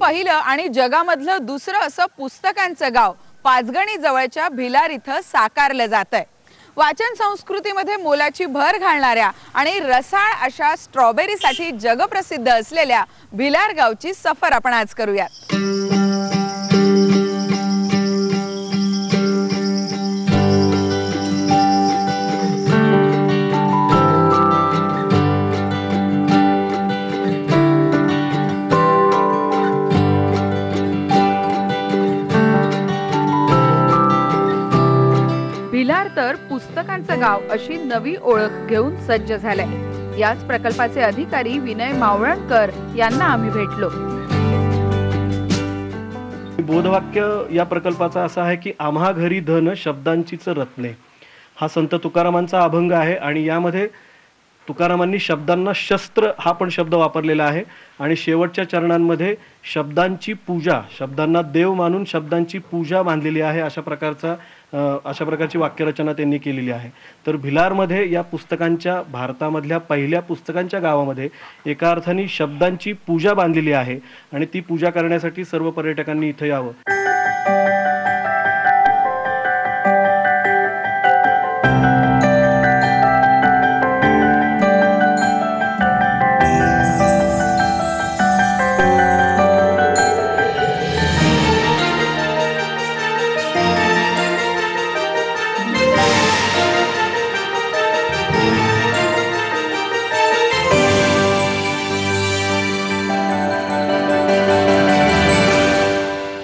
पहिलं आणि जगामधलं दुसरं असं पुस्तकांचं गाव पाचगणी जवळच्या भिलार इथं साकारलं जातंय। वाचन संस्कृतीमध्ये मोलाची भर घालणाऱ्या आणि रसाळ अशा स्ट्रॉबेरीसाठी जगप्रसिद्ध असलेल्या भिलार गावची सफर आपण आज करूयात। भिलार तर पुस्तकांचं गाव अशी नवी ओळख घेऊन सज्ज झालंय। याच प्रकल्पाचे अधिकारी विनय मावळणकर यांना आम्ही भेटलो। बोधवाक्य या प्रकल्पाचा असा आहे की आम्हा घरी धन शब्दांचीच रत्ने, हा संत तुकारामांचा अभंग आहे आणि यामध्ये तुकारामांनी शब्दांना शस्त्र हा पण शब्द वापरलेला आहे आणि शेवटच्या चरणांमध्ये शब्दांची पूजा, शब्दांना देव मानून शब्दांची पूजा बांधलेली आहे अशा प्रकारची वाक्यरचना त्यांनी केलेली आहे। तर भिलारमध्ये या पुस्तकांच्या भारतामधल्या पहिल्या पुस्तकांच्या गावामध्ये एका अर्थाने शब्दांची पूजा बांधलेली आहे आणि ती पूजा करण्यासाठी सर्व पर्यटकांनी इथे यावं।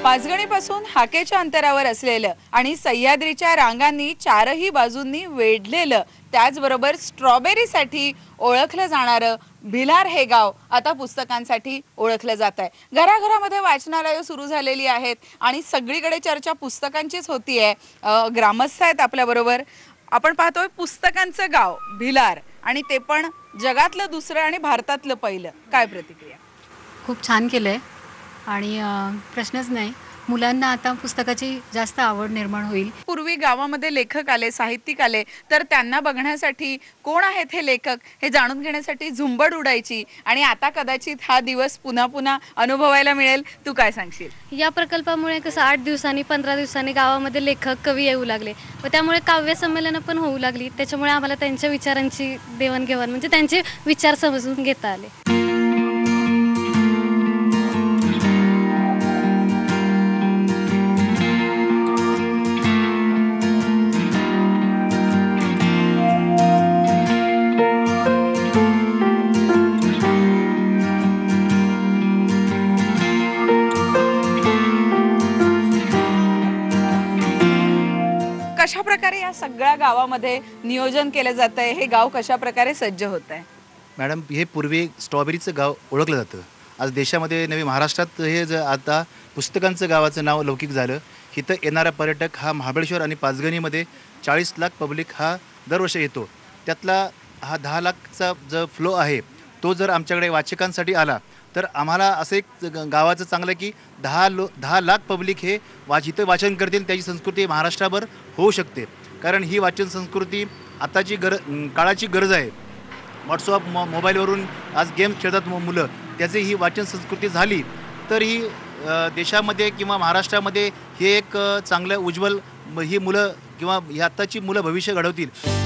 पाचगणीपासून हाकेच्या अंतरावर असलेलं आणि सह्याद्रीच्या रांगांनी चारही बाजूंनी वेढलेलं, त्याचबरोबर स्ट्रॉबेरीसाठी ओळखलं जाणारं भिलार हे गाव आता पुस्तकांसाठी ओळखलं जात आहे। घराघरामध्ये वाचनालयं सुरू झालेली आहेत आणि सगळीकडे चर्चा पुस्तकांचीच होतीये। ग्रामस्थ आहेत आपल्याबरोबर। आपण पाहतोय पुस्तकांचं गाव भिलार आणि ते पण जगातलं दुसरं आणि भारतातलं पहिलं। काय प्रतिक्रिया? खूप छान केलंय आणि प्रश्नच नाही, मुलांना आता पुस्तकाची जास्त आवड निर्माण होईल। पूर्वी गावामध्ये लेखक आले, साहित्यिक आले तर त्यांना बघण्यासाठी कोण आहेत हे लेखक हे जाणून घेण्यासाठी झुंबड उडायची आणि आता कदाचित हा दिवस पुन्हा पुन्हा अनुभवायला मिळेल। तू काय सांगशील? या प्रकल्पामुळे कसं 8 दिवसांनी 15 दिवसांनी गावामध्ये लेखक कवी येऊ लागले व त्यामुळे काव्य संमेलनं पण होऊ लागली। त्याच्यामुळे आम्हाला त्यांच्या विचारांची देवाणघेवाण म्हणजे त्यांचे विचार समजून घेता आले। कशा प्रकारे या सगळ्या गावामध्ये नियोजन केलं जातंय? हे गाव कशा प्रकारे सज्ज होत आहे? मॅडम, हे पूर्वी स्ट्रॉबेरीचं गाव ओळखलं जातं। आज देशामध्ये नवी महाराष्ट्रात हे आता पुस्तकांचं गावाचं नाव लौकिक झालं। इथं येणारा पर्यटक हा महाबळेश्वर आणि पाचगणीमध्ये 40 लाख पब्लिक हा दरवर्षी येतो। त्यातला हा 10 लाखचा जो फ्लो आहे तो जर आमच्याकडे वाचकांसाठी आला तर आम्हाला असं एक गावाचं चांगलं की 10 लाख पब्लिक हे इथं वाचन करतील, त्याची संस्कृती महाराष्ट्राभर होऊ शकते। कारण ही वाचन संस्कृती आताची काळाची गरज आहे। व्हॉट्सअप मोबाईलवरून आज गेम खेळतात मुलं, त्याची ही वाचन संस्कृती झाली तर ही देशामध्ये किंवा महाराष्ट्रामध्ये हे एक चांगलं उज्ज्वल ही मुलं किंवा ही आत्ताची मुलं भविष्य घडवतील।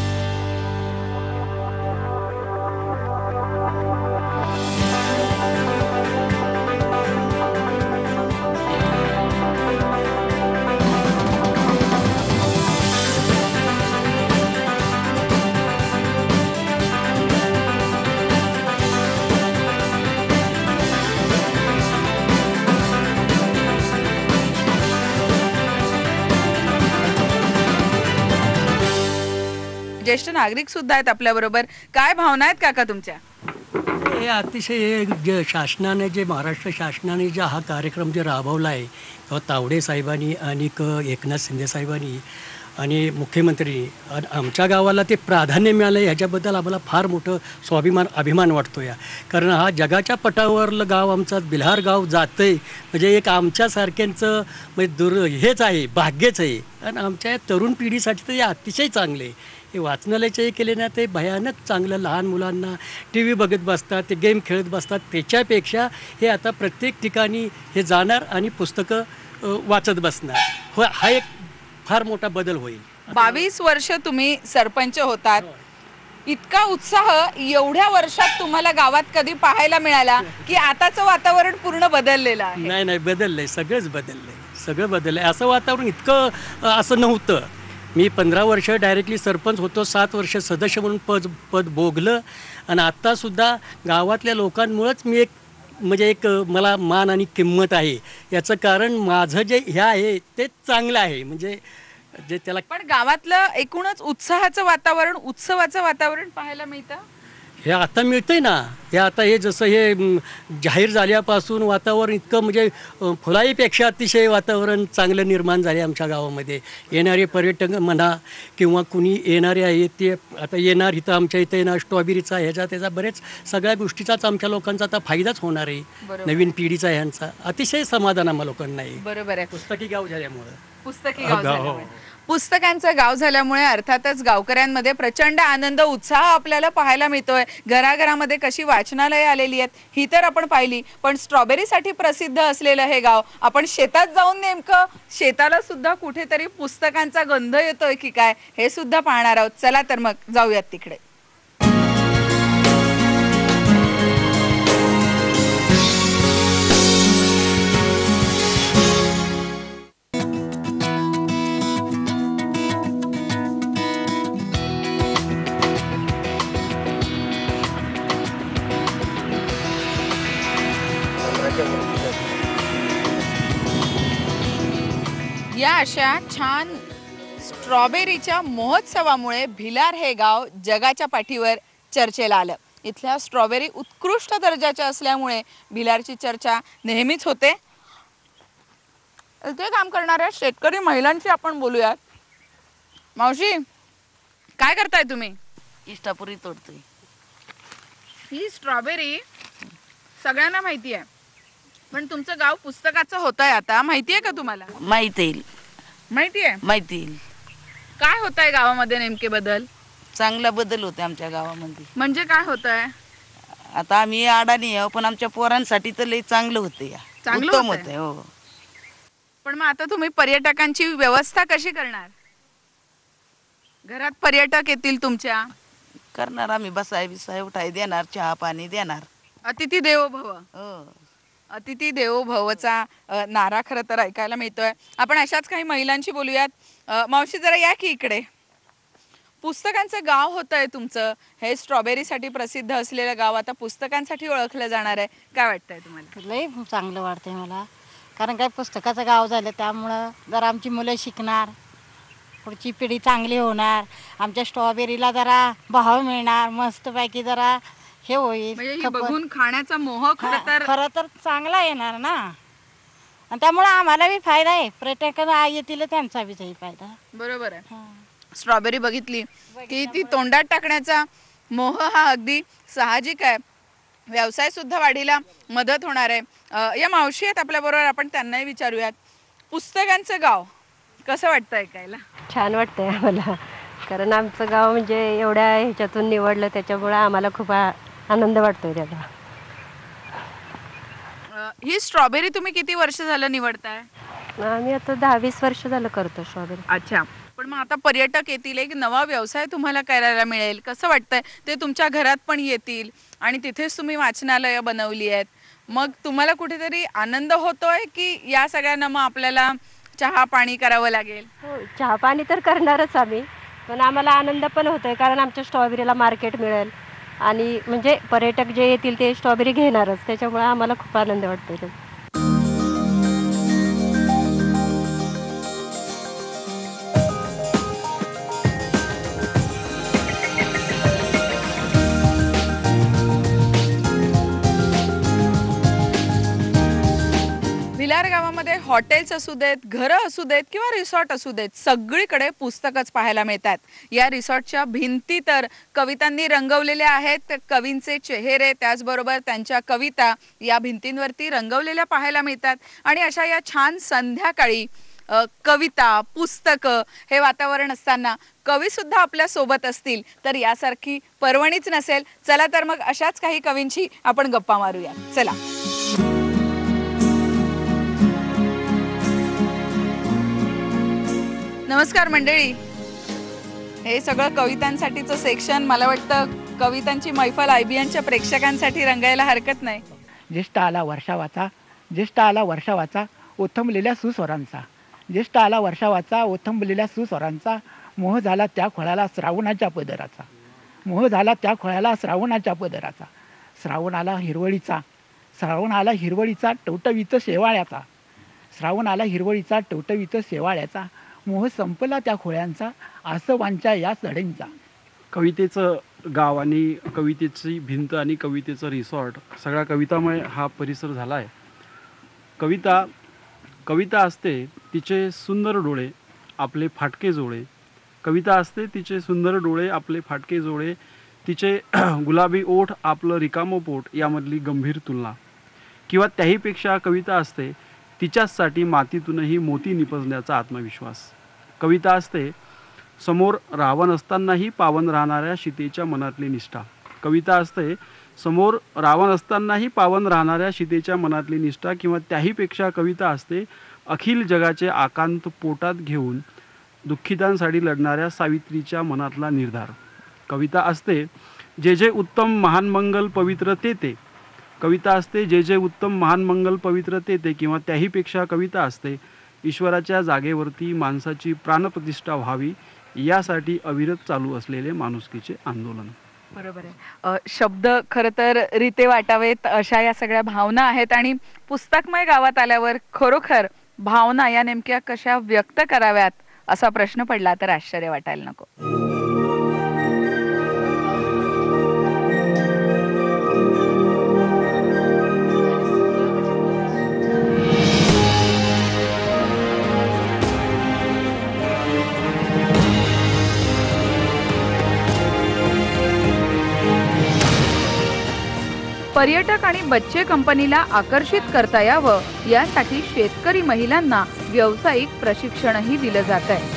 ज्येष्ठ नागरिक सुद्धा आहेत आपल्याबरोबर। काय भावना आहेत काका तुमच्या? हे अतिशय शासनाने जे महाराष्ट्र शासनाने जे हा कार्यक्रम जे राबवला आहे किंवा तावडे साहेबांनी आणि एकनाथ शिंदे साहेबांनी आणि मुख्यमंत्री आमच्या गावाला ते प्राधान्य मिळालं ह्याच्याबद्दल आम्हाला फार मोठं अभिमान वाटतो या. कारण हा जगाच्या पटावरलं गाव आमचा भिलार गाव जातं आहे म्हणजे एक आमच्यासारख्यांचं म्हणजे हेच आहे, भाग्यच आहे. आणि आमच्या या तरुण पिढीसाठी तर हे अतिशय चांगले आहे. हे वाचनालयाचे केले ना ते भयानक चांगलं. लहान मुलांना टी व्ही बघत बसतात, ते गेम खेळत बसतात, त्याच्यापेक्षा हे आता प्रत्येक ठिकाणी हे जाणार आणि पुस्तकं वाचत बसणार. हो, हा एक फार मोठा बदल होईल. 22 वर्ष तुम्ही सरपंच होतात, इतका उत्साह एवढ्या वर्षात तुम्हाला गावात कधी पाहायला मिळाला की आताचं वातावरण पूर्ण बदललेलं आहे? नाही, बदललंय, सगळंच बदललंय, सगळं बदललंय. असं वातावरण इतकं असं नव्हतं. मी 15 वर्ष डायरेक्टली सरपंच होतो, 7 वर्ष सदस्य म्हणून पद भोगलं. आणि आत्तासुद्धा गावातल्या लोकांमुळंच मी एक मला मान आणि किंमत आहे. याचं कारण माझं जे हे आहे ते चांगलं आहे. म्हणजे जे त्याला पण गावातलं एकूणच उत्साहाचं वातावरण, उत्सवाचं वातावरण पाहायला मिळतं. हे आता मिळतंय ना. हे जसं हे जाहीर झाल्यापासून वातावरण इतकं म्हणजे फुलाईपेक्षा अतिशय वातावरण चांगलं निर्माण झाले आमच्या गावामध्ये. येणारे पर्यटक म्हणा किंवा कुणी येणारे आहेत ते आता इथं आमच्या इथं येणार स्ट्रॉबेरीचा त्याचा बरेच सगळ्या गोष्टीचाच आमच्या लोकांचा आता फायदाच होणार आहे. नवीन पिढीचा ह्यांचा अतिशय समाधान आम्हा लोकांना आहे. बरोबर आहे. पुस्तकी गाव झाल्यामुळं. पुस्तकी गाव झाल्यामुळे, पुस्तकांचं गाव झाल्यामुळे अर्थातच गावकऱ्यांमध्ये प्रचंड आनंद, उत्साह आपल्याला पाहायला मिळतोय. घराघरामध्ये कशी वाचनालय आलेली आहेत ही तर आपण पाहिली, पण स्ट्रॉबेरीसाठी प्रसिद्ध असलेलं हे गाव, आपण शेतात जाऊन नेमकं शेताला सुद्धा कुठेतरी पुस्तकांचा गंध येतोय की काय हे सुद्धा पाहणार आहोत. चला तर मग जाऊयात तिकडे. या अशा छान स्ट्रॉबेरीच्या महोत्सवामुळे भिलार हे गाव जगाच्या पाठीवर चर्चेला आलं. इथल्या स्ट्रॉबेरी उत्कृष्ट दर्जाच्या असल्यामुळे भिलारची चर्चा नेहमीच होते. इथे काम करणाऱ्या शेतकरी महिलांशी आपण बोलूयात. मावशी, काय करताय तुम्ही? इष्टापुरी तोडतोय. ही स्ट्रॉबेरी सगळ्यांना माहिती आहे, पण तुमचं गाव पुस्तकाचं होत आहे आता, माहिती आहे का तुम्हाला? माहिती येईल. माहिती आहे. माहिती येईल. काय होत आहे गावामध्ये नेमके बदल? चांगला बदल होते आमच्या गावामध्ये. म्हणजे काय होत आहे? आता आम्ही अडाणी आहो, पण आमच्या पोरांसाठी तर लई चांगलं होतं या. चांगलं उत्तम होतंय. होतंय. हो. पण मग आता तुम्ही पर्यटकांची व्यवस्था कशी करणार? घरात पर्यटक येतील तुमच्या, करणार आम्ही. बसाय बिसाय उठाय देणार, चहा पाणी देणार. अतिथी देवो भव. हो. अतिथी देवो भवचा नारा खरं तर ऐकायला मिळतोय. आपण अशाच काही महिलांशी बोलूयात. मावशी, जरा या की इकडे. पुस्तकांचं गाव होत आहे तुमचं, हे स्ट्रॉबेरीसाठी प्रसिद्ध असलेलं गाव आता पुस्तकांसाठी ओळखलं जाणार आहे. काय वाटतंय तुम्हाला? लई चांगलं वाटतंय मला, कारण काय पुस्तकाचं गाव झालं त्यामुळं जरा आमची मुलं शिकणार, पुढची पिढी चांगली होणार, आमच्या स्ट्रॉबेरीला जरा भाव मिळणार, मस्तपैकी जरा हे होईल. म्हणजे हे बघून खाण्याचा मोह खरं तर चांगला येणार ना, आणि त्यामुळे आम्हाला बी फायदा आहे, पर्यटक येतील त्यांचा बी फायदा. बरोबर आहे. स्ट्रॉबेरी बघितली की ती तोंडात टाकण्याचा मोह हा अगदी साहजिक आहे. व्यवसाय सुद्धा वाढीला मदत होणार आहे. या मावशी आहेत आपल्या बरोबर, आपण त्यांनाही विचारूयात. पुस्तकांचं गाव कसं वाटतं ऐकायला? छान वाटतंय आम्हाला, कारण आमचं गाव म्हणजे एवढ्या ह्याच्यातून निवडलं त्याच्यामुळे आम्हाला खूप आनंद वाटतोय त्याचा. ही स्ट्रॉबेरी तुम्ही किती वर्ष झालं निवडताय? आम्ही आता 10-20 वर्ष झालं करतो स्ट्रॉबेरी. अच्छा. पण मग आता पर्यटक येतील, एक नवा व्यवसाय तुम्हाला करायला मिळेल, कसं वाटतंय? ते तुमच्या घरात पण येतील आणि तिथेच तुम्ही वाचनालय बनवली आहेत, मग तुम्हाला कुठेतरी आनंद होतोय की या सगळ्यांना मग आपल्याला चहा पाणी करावं लागेल? हो, चहा पाणी तर करणारच आम्ही, पण आम्हाला आनंद पण होतोय कारण आमच्या स्ट्रॉबेरीला मार्केट मिळेल आणि म्हणजे पर्यटक जे येतील ते स्ट्रॉबेरी घेणारच, त्याच्यामुळे आम्हाला खूप आनंद वाटतोय. भिलार गावामध्ये हॉटेल्स असू देत, घरं असू देत किंवा रिसॉर्ट असू देत, सगळीकडे पुस्तकच पाहायला मिळतात. या रिसॉर्टच्या भिंती तर कवितांनी रंगवलेल्या आहेत. कवींचे चेहरे त्याचबरोबर त्यांच्या कविता या भिंतींवरती रंगवलेल्या पाहायला मिळतात. आणि अशा या छान संध्याकाळी कविता, पुस्तकं हे वातावरण असताना कवी सुद्धा आपल्या सोबत असतील तर यासारखी पर्वणीच नसेल. चला तर मग अशाच काही कवींची आपण गप्पा मारूया. चला. नमस्कार मंडळी. हे सगळं कवितांसाठीचं सेक्शन मला वाटतं कवितांची मैफल IBNच्या प्रेक्षकांसाठी रंगायला हरकत नाही. ज्येष्ठ आला वर्षावाचा, ज्येष्ठ आला वर्षावाचा ओथंबलेल्या सुस्वरांचा, ज्येष्ठ आला वर्षावाचा ओथंबलेल्या सुस्वरांचा, मोह झाला त्या खोळ्याला श्रावणाच्या पदराचा, मोह झाला त्या खोळ्याला श्रावणाच्या पदराचा, श्रावण आला हिरवळीचा, श्रावण आला हिरवळीचा टवटवीत शेवाळ्याचा, श्रावण आला हिरवळीचा टवटवीत शेवाळ्याचा, मोह संपला त्या खोळ्यांचा आसवांच्या या चढींचा. कवितेचं गाव आणि कवितेची भिंत आणि कवितेचं रिसॉर्ट सगळा कवितामय हा परिसर झाला आहे. कविता असते तिचे सुंदर डोळे आपले फाटके जोळे, कविता असते तिचे सुंदर डोळे आपले फाटके जोळे, तिचे गुलाबी ओठ आपलं रिकामं पोट यामधली गंभीर तुलना, किंवा त्याहीपेक्षा कविता असते तिच्याचसाठी मातीतूनही मोती निपजण्याचा आत्मविश्वास. कविता असते समोर रावण असतानाही पावन राहणाऱ्या सीतेच्या मनातली निष्ठा, कविता असते समोर रावण असतानाही पावन राहणाऱ्या सीतेच्या मनातली निष्ठा, किंवा त्याहीपेक्षा कविता असते अखिल जगाचे आकांत पोटात घेऊन दुःखितांसाठी लढणाऱ्या सावित्रीच्या मनातला निर्धार. कविता असते जे जे उत्तम महान मंगल पवित्र ते, कविता असते जे जे उत्तम महान मंगल पवित्र ते, किंवा त्याहीपेक्षा कविता असते ईश्वराच्या जागेवरती माणसाची प्राणप्रतिष्ठा व्हावी यासाठी अविरत चालू असलेले माणुसकीचे आंदोलन. बरोबर आहे. शब्द खरं तर रीते वाटावेत अशा या सगळ्या भावना आहेत. आणि पुस्तकमय गावात आल्यावर खरोखर भावना या नेमक्या कशा व्यक्त कराव्यात असा प्रश्न पडला तर आश्चर्य वाटायला नको. पर्यटक आणि बच्चे कंपनीला आकर्षित करता यावं यासाठी शेतकरी महिलांना व्यावसायिक प्रशिक्षणही दिलं जात आहे.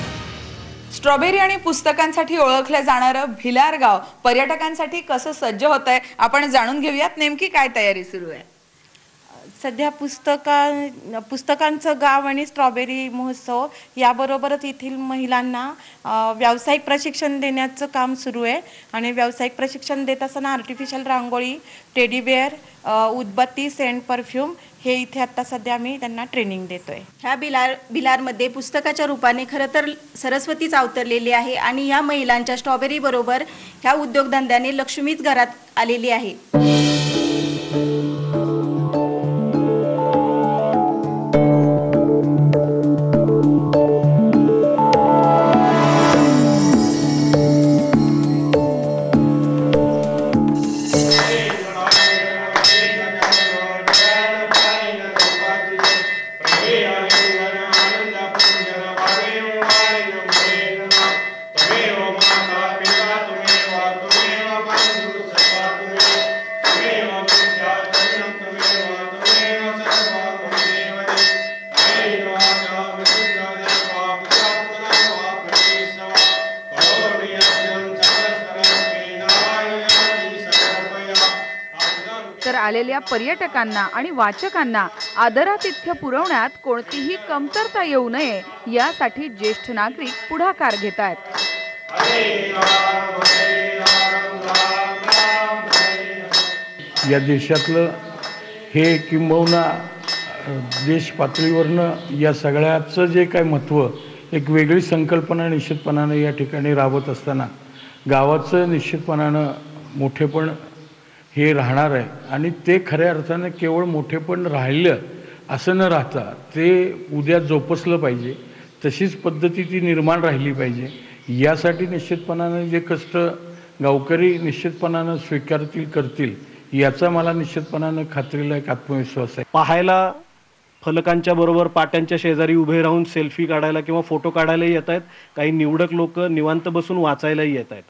स्ट्रॉबेरी आणि पुस्तकांसाठी ओळखलं जाणारं भिलार गाव पर्यटकांसाठी कसं सज्ज होत आहे आपण जाणून घेऊयात. नेमकी काय तयारी सुरू आहे? सध्या पुस्तकांचं गाव आणि स्ट्रॉबेरी महोत्सव याबरोबरच येथील महिलांना व्यावसायिक प्रशिक्षण देण्याचं काम सुरू आहे. आणि व्यावसायिक प्रशिक्षण देत असताना आर्टिफिशियल रांगोळी, टेडी बेअर, उदबत्ती, सेंट, परफ्यूम हे इथे आता सध्या आम्ही त्यांना ट्रेनिंग देतोय. ह्या भिलारमध्ये पुस्तकाच्या रूपाने खरं तर सरस्वतीच अवतरलेली आहे. आणि या महिलांच्या स्ट्रॉबेरी बरोबर ह्या उद्योगधंद्याने लक्ष्मीच घरात आलेली आहे. तर आलेल्या पर्यटकांना आणि वाचकांना आदरातिथ्य पुरवण्यात कोणतीही कमतरता येऊ नये यासाठी ज्येष्ठ नागरिक पुढाकार घेत आहेत. या देशातलं हे किंबहुना देश पातळीवरनं या सगळ्याचं जे काय महत्त्व, एक वेगळी संकल्पना निश्चितपणानं या ठिकाणी राबवत असताना गावाचं निश्चितपणानं मोठेपण हे राहणार आहे. आणि ते खऱ्या अर्थानं केवळ मोठेपण राहिलं असं न राहता ते उद्या जोपासलं पाहिजे, तशीच पद्धती ती निर्माण राहिली पाहिजे. यासाठी निश्चितपणानं जे कष्ट गावकरी निश्चितपणानं स्वीकारतील, करतील याचा मला निश्चितपणानं खात्रीला एक आत्मविश्वास आहे. पाहायला फलकांच्या बरोबर पाट्यांच्या शेजारी उभे राहून सेल्फी काढायला किंवा फोटो काढायलाही येत आहेत. काही निवडक लोक निवांत बसून वाचायलाही येत आहेत.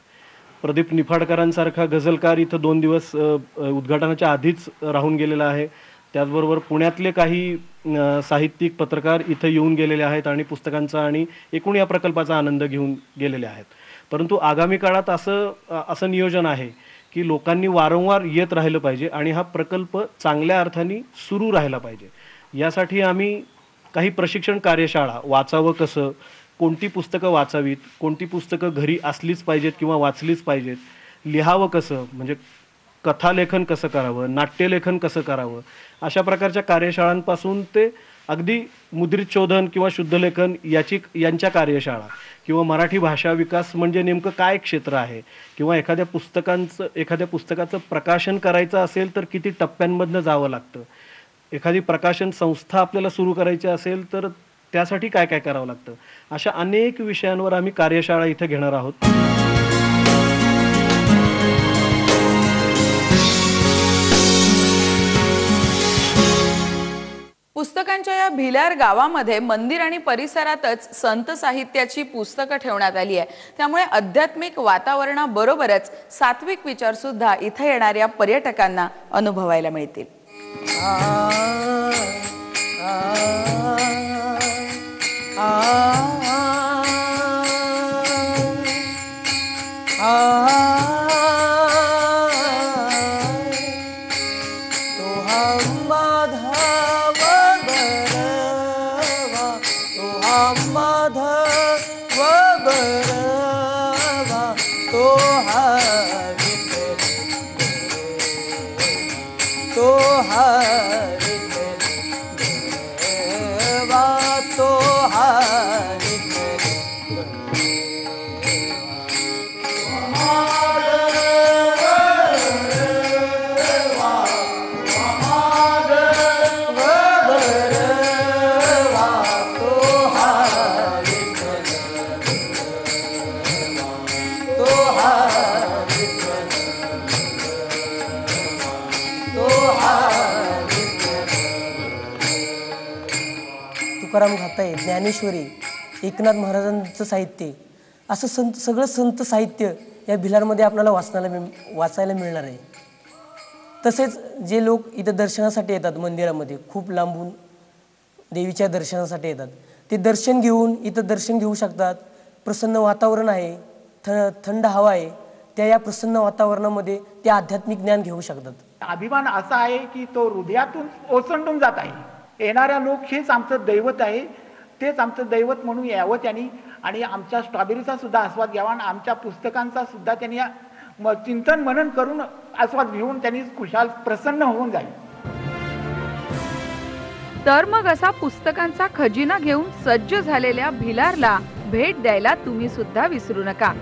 प्रदीप निफाडकरांसारखा गझलकार इथं 2 दिवस उद्घाटनाच्या आधीच राहून गेलेला आहे. त्याचबरोबर पुण्यातले काही साहित्यिक पत्रकार इथं येऊन गेलेले आहेत आणि पुस्तकांचा आणि एकूण या प्रकल्पाचा आनंद घेऊन गेलेले आहेत. परंतु आगामी काळात असं नियोजन आहे की लोकांनी वारंवार येत राहिलं पाहिजे आणि हा प्रकल्प चांगल्या अर्थाने सुरू राहिला पाहिजे. यासाठी आम्ही काही प्रशिक्षण कार्यशाळा, वाचावं कसं, कोणती पुस्तकं वाचावीत, कोणती पुस्तकं घरी असलीच पाहिजेत किंवा वाचलीच पाहिजेत, लिहावं कसं म्हणजे कथालेखन कसं करावं, नाट्यलेखन कसं करावं, अशा प्रकारच्या कार्यशाळांपासून ते अगदी मुद्रित शोधन किंवा शुद्धलेखन यांच्या कार्यशाळा किंवा मराठी भाषा विकास म्हणजे नेमकं काय क्षेत्र आहे किंवा एखाद्या पुस्तकाचं प्रकाशन करायचं असेल तर किती टप्प्यांमधनं जावं लागतं, एखादी प्रकाशन संस्था आपल्याला सुरू करायची असेल तर त्यासाठी काय काय करावं लागतं, अशा अनेक विषयांवर आम्ही कार्यशाळा इथे घेणार आहोत. पुस्तकांच्या या भिलार गावामध्ये मंदिर आणि परिसरातच संत साहित्याची पुस्तकं ठेवण्यात आली आहे. त्यामुळे आध्यात्मिक वातावरणाबरोबरच सात्विक विचार सुद्धा इथे येणाऱ्या पर्यटकांना अनुभवायला मिळतील. तुकाराम घाताई, ज्ञानेश्वरी, एकनाथ महाराजांचं साहित्य, असं सगळं संत साहित्य या भिलारमध्ये आपल्याला वाचायला मिळणार आहे. तसेच जे लोक इथं दर्शनासाठी येतात मंदिरामध्ये, खूप लांबून देवीच्या दर्शनासाठी येतात, ते दर्शन घेऊ शकतात. प्रसन्न वातावरण आहे, थंड हवा आहे, या प्रसन्न वातावरणामध्ये ते आध्यात्मिक ज्ञान घेऊ शकतात. अभिमान असा आहे की तो हृदयातून ओसंडून जात आहे. येणाऱ्या लोक हेच आमचं दैवत आहे, तेच आमचं दैवत म्हणून यावं त्यांनी आणि आमच्या स्ट्रॉबेरीचा सुद्धा आस्वाद घ्यावा आणि आमच्या पुस्तकांचा सुद्धा त्यांनी चिंतन मनन करून आस्वाद घेऊन त्यांनी खुशाल प्रसन्न होऊन जाईल. तर मग असा पुस्तकांचा खजिना घेऊन सज्ज झालेल्या भिलारला भेट द्यायला तुम्ही सुद्धा विसरू नका.